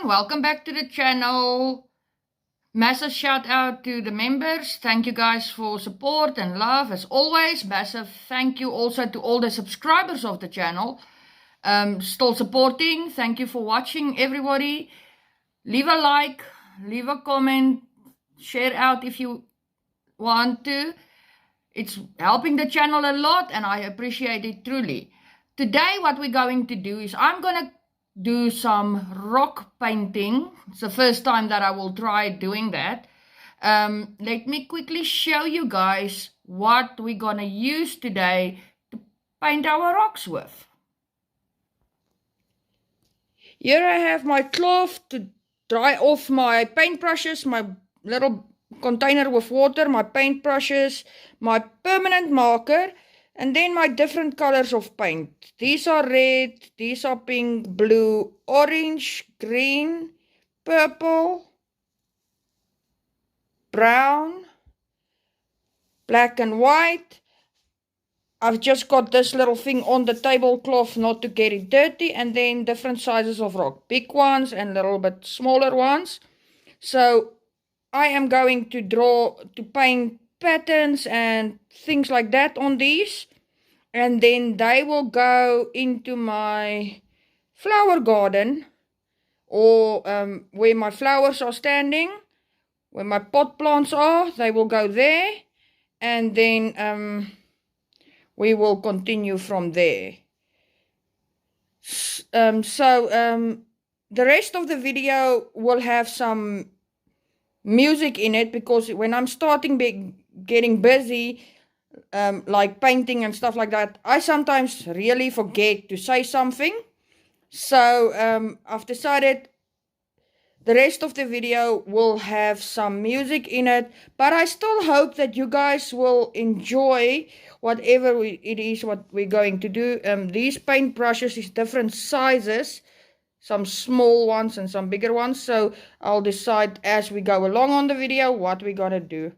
everyone, welcome back to the channel. Massive shout out to the members. Thank you guys for support and love as always. Massive thank you also to all the subscribers of the channel. Still supporting. Thank you for watching, everybody. Leave a like, leave a comment, share out if you want to. It's helping the channel a lot and I appreciate it truly. Today what we're going to do is I'm going to do some rock painting. It's the first time that I will try doing that. Let me quickly show you guys what we're going to use today to paint our rocks with. Here I have my cloth to dry off my paintbrushes, my little container with water, my paintbrushes, my permanent marker, and then my different colors of paint. These are red, these are pink, blue, orange, green, purple, brown, black and white. I've just got this little thing on the tablecloth not to get it dirty, and then different sizes of rock. Big ones and little bit smaller ones. So I am going to paint patterns and things like that on these. And then they will go into my flower garden, or where my flowers are standing, where my pot plants are, they will go there. And then we will continue from there. The rest of the video will have some music in it, because when I'm starting getting busy, like painting and stuff like that, I sometimes really forget to say something. So I've decided the rest of the video will have some music in it, but I still hope that you guys will enjoy whatever it is what we're going to do. These paint brushes is different sizes, some small ones and some bigger ones, so I'll decide as we go along on the video what we're gonna do.